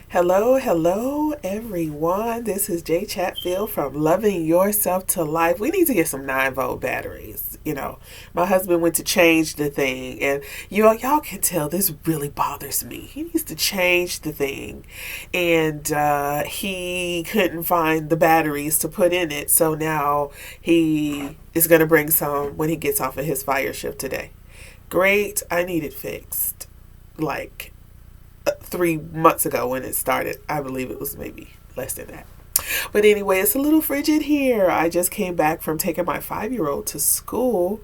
Hello, hello, everyone. This is Jay Chatfield from Loving Yourself to Life. We need to get some 9-volt batteries. My husband went to change the thing, and y'all can tell this really bothers me. He needs to change the thing, and he couldn't find the batteries to put in it. So now he is going to bring some when he gets off of his fire shift today. Great. I need it fixed. Like 3 months ago when it started. I believe it was maybe less than that. But anyway, it's a little frigid here. I just came back from taking my 5-year-old to school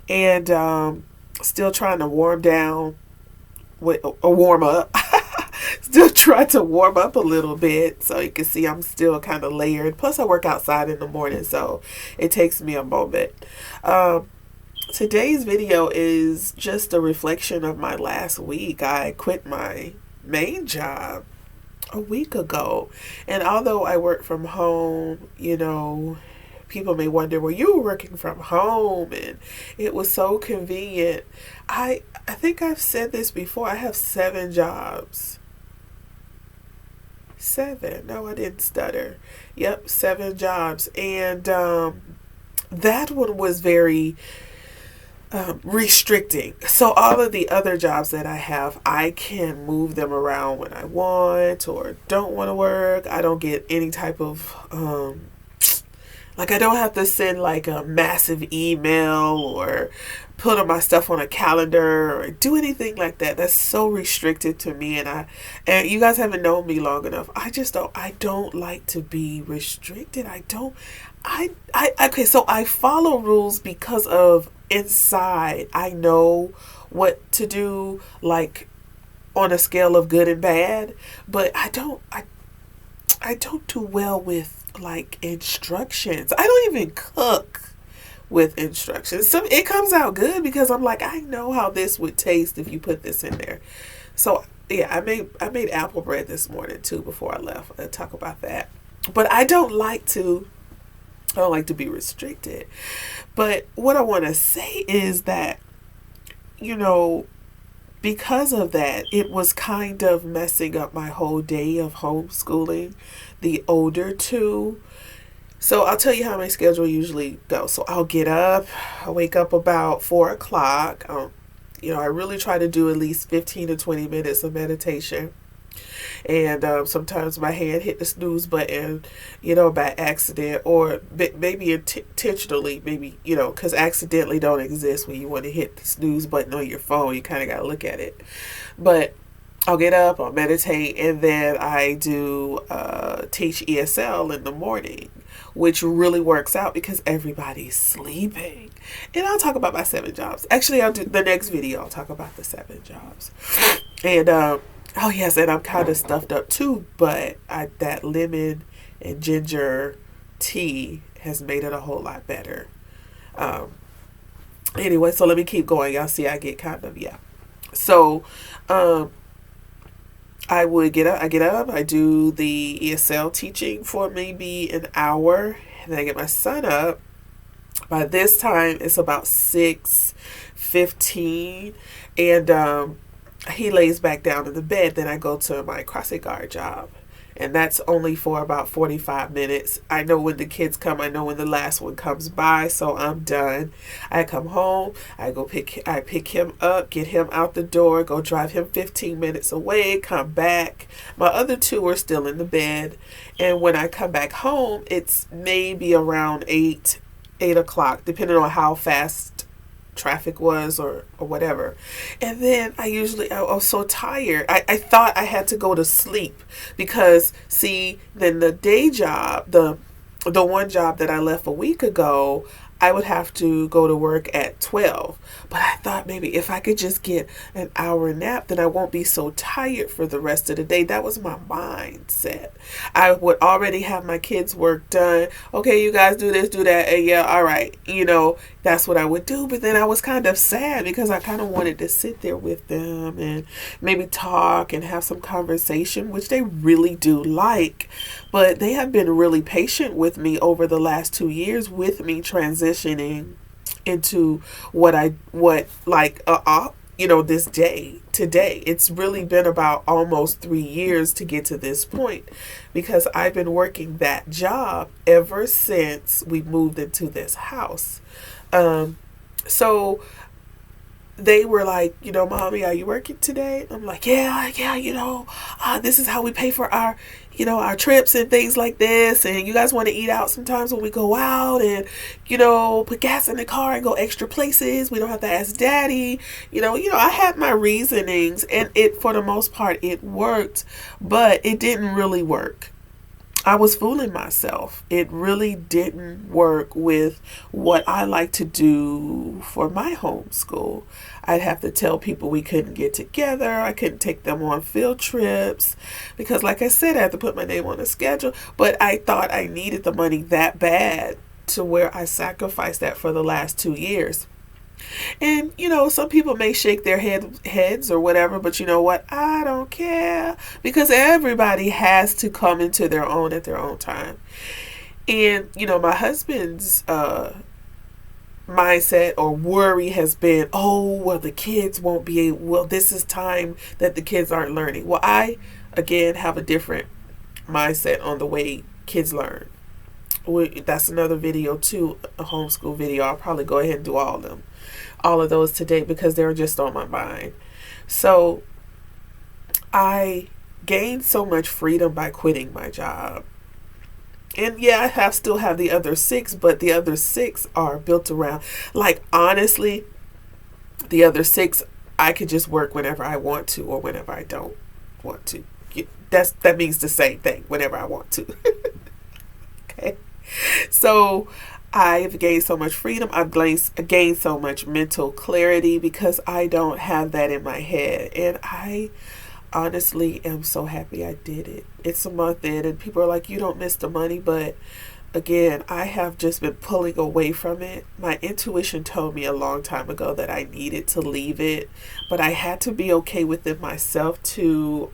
and still trying to warm down with a warm up. Still trying to warm up a little bit, so you can see I'm still kind of layered. Plus I work outside in the morning, so it takes me a moment. Today's video is just a reflection of my last week. I quit my main job a week ago. And although I work from home, people may wonder, well, you were working from home and it was so convenient. I think I've said this before. I have 7 jobs. 7. No, I didn't stutter. Yep, 7 jobs. And that one was very restricting. So all of the other jobs that I have, I can move them around when I want or don't want to work. I don't get any type of I don't have to send like a massive email or put on my stuff on a calendar or do anything like that. That's so restricted to me, and you guys haven't known me long enough. I don't like to be restricted. Okay, so I follow rules because of inside I know what to do, like on a scale of good and bad, but I don't do well with like instructions. I don't even cook with instructions. So it comes out good because I'm like, I know how this would taste if you put this in there. So yeah, I made apple bread this morning too before I left. I'll talk about that. But I don't like to be restricted. But what I want to say is that, because of that, it was kind of messing up my whole day of homeschooling the older two. So I'll tell you how my schedule usually goes. So I'll get up, I wake up about 4 o'clock. I really try to do at least 15 to 20 minutes of meditation. And sometimes my hand hit the snooze button, by accident or maybe intentionally, because accidentally don't exist when you want to hit the snooze button on your phone. You kind of got to look at it. But I'll get up, I'll meditate, and then I do teach ESL in the morning, which really works out because everybody's sleeping. And I'll talk about my 7 jobs. Actually, I'll do the next video. I'll talk about the 7 jobs. And oh yes, and I'm kind of stuffed up too, but that lemon and ginger tea has made it a whole lot better. Anyway, so let me keep going. Y'all see I get kind of, yeah. So I get up, I do the ESL teaching for maybe an hour, and then I get my son up. By this time, it's about 6:15, and he lays back down in the bed. Then I go to my crossing guard job, and that's only for about 45 minutes. I know when the kids come. I know when the last one comes by, so I'm done. I come home. I pick him up, get him out the door, go drive him 15 minutes away, come back. My other 2 are still in the bed, and when I come back home, it's maybe around 8 o'clock, depending on how fast traffic was or whatever. And then I was so tired. I thought I had to go to sleep because then the day job, the one job that I left a week ago, I would have to go to work at 12. But I thought maybe if I could just get an hour nap, then I won't be so tired for the rest of the day. That was my mindset. I would already have my kids' work done. Okay, you guys do this, do that. And yeah, all right. That's what I would do. But then I was kind of sad because I kind of wanted to sit there with them and maybe talk and have some conversation, which they really do like. But they have been really patient with me over the last 2 years with me transitioning into what this day today. It's really been about almost 3 years to get to this point, because I've been working that job ever since we moved into this house. So they were like, Mommy, are you working today? I'm like, yeah, this is how we pay for our, our trips and things like this. And you guys want to eat out sometimes when we go out and, put gas in the car and go extra places. We don't have to ask Daddy. I had my reasonings, and for the most part, it worked, but it didn't really work. I was fooling myself. It really didn't work with what I like to do for my homeschool. I'd have to tell people we couldn't get together. I couldn't take them on field trips because, like I said, I had to put my name on the schedule. But I thought I needed the money that bad to where I sacrificed that for the last 2 years. And, some people may shake their heads or whatever, but you know what? I don't care, because everybody has to come into their own at their own time. And, my husband's mindset or worry has been, oh, well, the kids won't be able, well, this is time that the kids aren't learning. Well, I, again, have a different mindset on the way kids learn. That's another video too, a homeschool video. I'll probably go ahead and do all of those today because they're just on my mind. So I gained so much freedom by quitting my job. And yeah, I still have the other 6, but the other 6 are built around, like, honestly, the other 6, I could just work whenever I want to or whenever I don't want to. That means the same thing, whenever I want to. Okay. So I've gained so much freedom. I've gained so much mental clarity because I don't have that in my head. And I honestly am so happy I did it. It's a month in and people are like, you don't miss the money. But again, I have just been pulling away from it. My intuition told me a long time ago that I needed to leave it. But I had to be okay with it myself to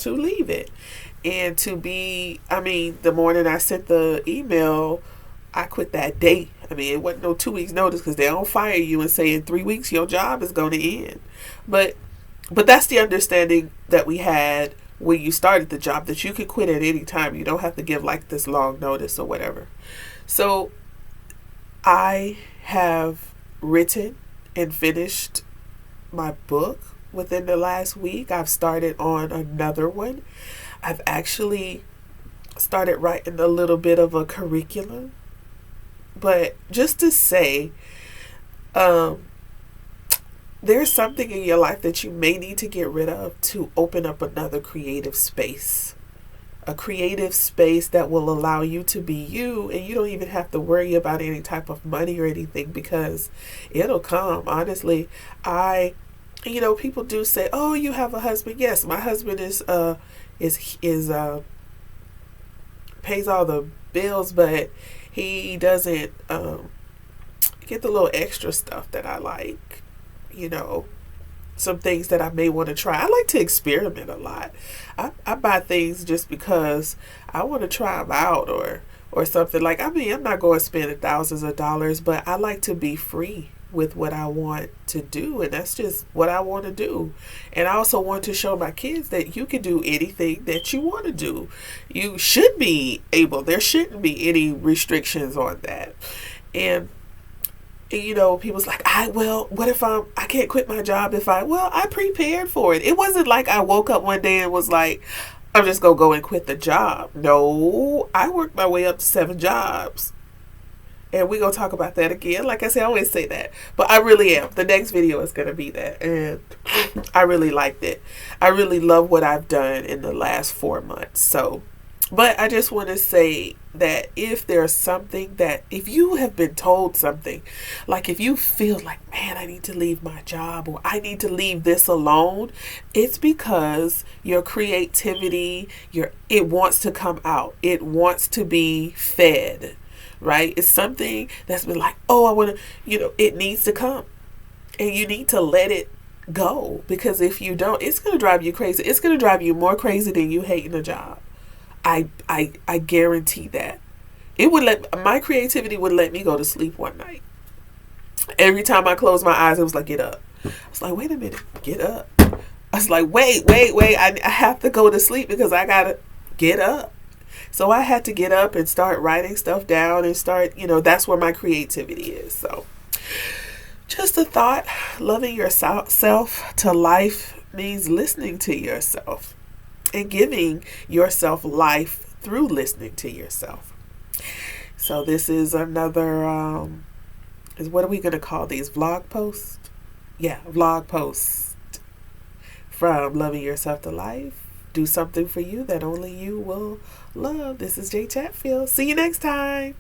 leave it. And the morning I sent the email, I quit that day. It wasn't no 2 weeks notice because they don't fire you and say in 3 weeks your job is going to end. But that's the understanding that we had when you started the job, that you could quit at any time. You don't have to give like this long notice or whatever. So I have written and finished my book within the last week. I've started on another one. I've actually started writing a little bit of a curriculum. But just to say, there's something in your life that you may need to get rid of to open up another creative space. A creative space that will allow you to be you, and you don't even have to worry about any type of money or anything because it'll come. Honestly, people do say, oh, you have a husband. Yes, my husband is pays all the bills, but he doesn't get the little extra stuff that I like. Some things that I may want to try. I like to experiment a lot. I buy things just because I want to try them out or something. Like, I'm not going to spend thousands of dollars, but I like to be free with what I want to do, and that's just what I want to do. And I also want to show my kids that you can do anything that you want to do. You should be able. There shouldn't be any restrictions on that. And people's like, what if I can't quit my job I prepared for it. It wasn't like I woke up one day and was like, I'm just gonna go and quit the job. No, I worked my way up to 7 jobs. And we're going to talk about that again. Like I said, I always say that. But I really am. The next video is going to be that. And I really liked it. I really love what I've done in the last 4 months. But I just want to say that if there's something that, if you have been told something, like if you feel like, man, I need to leave my job or I need to leave this alone, it's because your creativity, it wants to come out. It wants to be fed. Right? It's something that's been like, oh, I want to, it needs to come. And you need to let it go. Because if you don't, it's going to drive you crazy. It's going to drive you more crazy than you hating a job. I guarantee that. My creativity would let me go to sleep one night. Every time I closed my eyes, it was like, get up. I was like, wait a minute, get up. I was like, wait. I have to go to sleep because I got to get up. So I had to get up and start writing stuff down and start, that's where my creativity is. So just a thought, loving yourself to life means listening to yourself and giving yourself life through listening to yourself. So this is another, what are we going to call these? Vlog posts? Yeah, vlog posts from Loving Yourself to Life. Do something for you that only you will love. This is Jay Chatfield. See you next time.